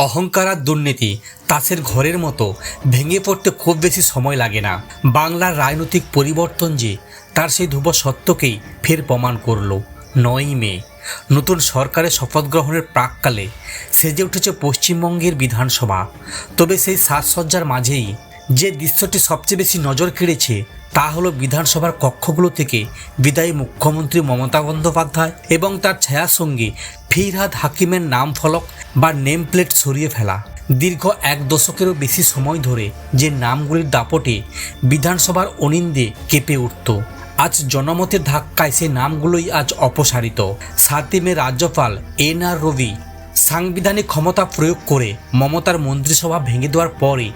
অহংকার আর দুর্নীতি তাসের ঘরের মতো ভেঙে পড়তে খুব বেশি সময় লাগে না। বাংলার রাজনৈতিক পরিবর্তন যে তার সেই ধ্রুব সত্যকেই ফের প্রমাণ করল। 9ই মে নতুন সরকারের শপথ গ্রহণের প্রাককালে সেজে উঠেছে পশ্চিমবঙ্গের বিধানসভা। তবে সেই সাজসজ্জার মাঝেই যে দৃশ্যটি সবচেয়ে বেশি নজর কেড়েছে তা হলো বিধানসভার কক্ষগুলো থেকে বিদায়ী মুখ্যমন্ত্রী মমতা বন্দ্যোপাধ্যায় এবং তার ছায়ার সঙ্গে ফিরহাদ হাকিমের নাম ফলক বা নেম প্লেট সরিয়ে ফেলা। দীর্ঘ 1 দশকেরও বেশি সময় ধরে যে নামগুলির দাপটে বিধানসভার অনিন্দে কেঁপে উঠত, আজ জনমতের ধাক্কায় সেই নামগুলোই আজ অপসারিত। 7ই মে রাজ্যপাল এনআর রবি সাংবিধানিক ক্ষমতা প্রয়োগ করে মমতার মন্ত্রিসভা ভেঙে দেওয়ার পরে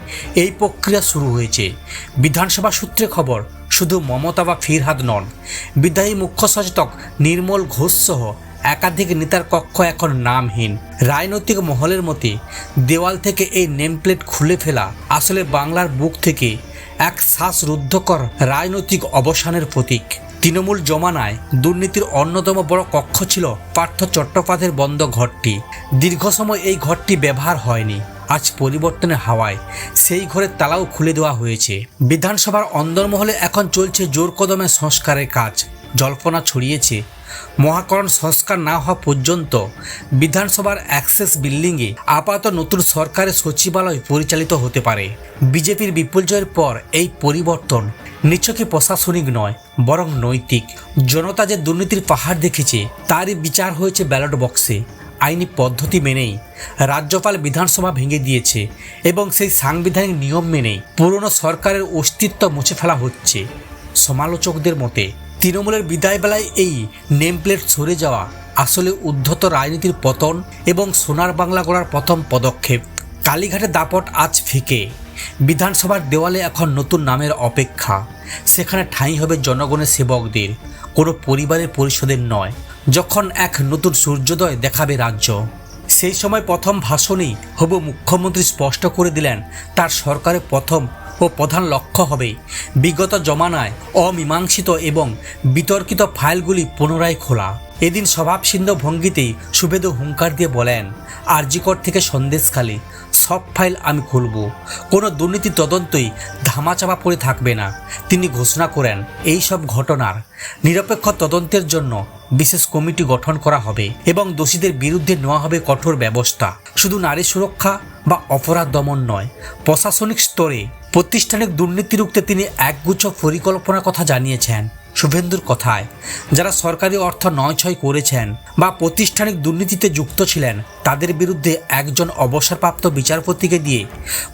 এই প্রক্রিয়া শুরু হয়েছে। বিধানসভা সূত্রে খবর, শুধু মমতা বা ফিরহাদ নন, বিদায়ী মুখ্য সচেতক নির্মল ঘোষ সহ একাধিক নেতার কক্ষ এখন নামহীন। রাজনৈতিক মহলের মতে দেওয়াল থেকে এই নেমপ্লেট খুলে ফেলা আসলে বাংলার বুক থেকে এক শ্বাসরুদ্ধকর রাজনৈতিক অবসানের প্রতীক। তৃণমূল জমানায় দুর্নীতির অন্যতম বড় কক্ষ ছিল পার্থ চট্টোপাধ্যায়ের বন্ধ ঘরটি। দীর্ঘ সময় এই ঘরটি ব্যবহার হয়নি। আজ পরিবর্তনের হাওয়ায় সেই ঘরের তালাও খুলে দেওয়া হয়েছে। বিধানসভার অন্দরমহলে এখন চলছে জোর কদমে সংস্কারের কাজ। জল্পনা ছড়িয়েছে মহাকরণ সংস্কার না হওয়া পর্যন্ত বিধানসভার অ্যাক্সেস বিল্ডিংয়ে আপাতত নতুন সরকারের সচিবালয় পরিচালিত হতে পারে। বিজেপির বিপুল জয়ের পর এই পরিবর্তন নিছকই প্রশাসনিক নয়, বরং নৈতিক। জনতা যে দুর্নীতির পাহাড় দেখেছে তারই বিচার হয়েছে ব্যালট বক্সে। আইনি পদ্ধতি মেনেই রাজ্যপাল বিধানসভা ভেঙে দিয়েছে এবং সেই সাংবিধানিক নিয়ম মেনেই পুরনো সরকারের অস্তিত্ব মুছে ফেলা হচ্ছে। সমালোচকদের মতে তৃণমূলের বিদায়বেলায় এই নেমপ্লেট সরে যাওয়া আসলে উদ্ধত রাজনীতির পতন এবং সোনার বাংলা গড়ার প্রথম পদক্ষেপ। কালীঘাটের দাপট আজ ফিকে। বিধানসভার দেওয়ালে এখন নতুন নামের অপেক্ষা। সেখানে ঠাঁই হবে জনগণের সেবকদের, কোনো পরিবারের পরিষদের নয়। যখন এক নতুন সূর্যোদয় দেখাবে রাজ্য, সেই সময় প্রথম ভাষণেই হবু মুখ্যমন্ত্রী স্পষ্ট করে দিলেন তার সরকারের প্রথম ও প্রধান লক্ষ্য হবে বিগত জমানায় অমীমাংসিত এবং বিতর্কিত ফাইলগুলি পুনরায় খোলা। এদিন স্বভাবসিন্ধ ভঙ্গিতেই শুভেন্দু হুঙ্কার দিয়ে বলেন, আরজিকর থেকে সন্দেশখালী সব ফাইল আমি খুলব, কোনো দুর্নীতি তদন্তই ধামাচাপা পড়ে থাকবে না। তিনি ঘোষণা করেন এই সব ঘটনার নিরপেক্ষ তদন্তের জন্য বিশেষ কমিটি গঠন করা হবে এবং দোষীদের বিরুদ্ধে নেওয়া হবে কঠোর ব্যবস্থা। শুধু নারী সুরক্ষা বা অপরাধ দমন নয়, প্রশাসনিক স্তরে প্রাতিষ্ঠানিক দুর্নীতি রুখতে তিনি একগুচ্ছ পরিকল্পনার কথা জানিয়েছেন। শুভেন্দুর কথায়, যারা সরকারি অর্থ নয়ছয় করেছেন বা প্রাতিষ্ঠানিক দুর্নীতিতে যুক্ত ছিলেন তাদের বিরুদ্ধে একজন অবসরপ্রাপ্ত বিচারপতিকে দিয়ে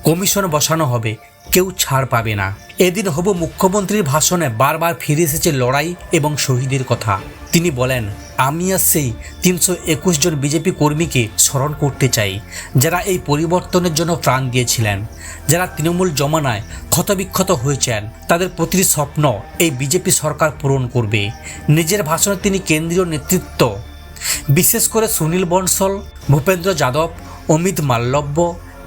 কমিশন বসানো হবে, কেউ ছাড় পাবে না। এদিন হবু মুখ্যমন্ত্রীর ভাষণে বারবার ফিরে এসেছে লড়াই এবং শহীদের কথা। তিনি বলেন, আমি আর সেই 321 জন বিজেপি কর্মীকে স্মরণ করতে চাই যারা এই পরিবর্তনের জন্য প্রাণ দিয়েছিলেন, যারা তৃণমূল জমানায় ক্ষতবিক্ষত হয়েছেন। তাদের প্রতিটি স্বপ্ন এই বিজেপি সরকার পূরণ করবে। নিজের ভাষণে তিনি কেন্দ্রীয় নেতৃত্ব, বিশেষ করে সুনীল বনসল, ভূপেন্দ্র যাদব, অমিত মাল্লব্য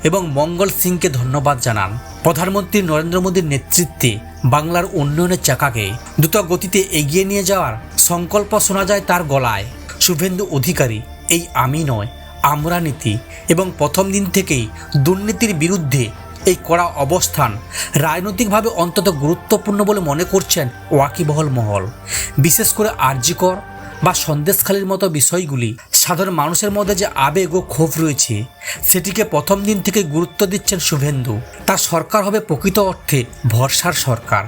এবং মঙ্গল সিংকে ধন্যবাদ জানান। প্রধানমন্ত্রী নরেন্দ্র মোদীর নেতৃত্বে বাংলার উন্নয়নের চাকাকে দ্রুত গতিতে এগিয়ে নিয়ে যাওয়ার সংকল্প শোনা যায় তার গলায়। শুভেন্দু অধিকারী এই আমি নয় আমরা নীতি এবং প্রথম দিন থেকেই দুর্নীতির বিরুদ্ধে এই কড়া অবস্থান রাজনৈতিকভাবে অন্তত গুরুত্বপূর্ণ বলে মনে করছেন ওয়াকিবহল মহল। বিশেষ করে আরজিকর বা সন্দেশখালীর মতো বিষয়গুলি সাধারণ মানুষের মধ্যে যে আবেগ ও ক্ষোভ রয়েছে সেটিকে প্রথম দিন থেকে গুরুত্ব দিচ্ছেন শুভেন্দু। তার সরকার হবে প্রকৃত অর্থে ভরসার সরকার।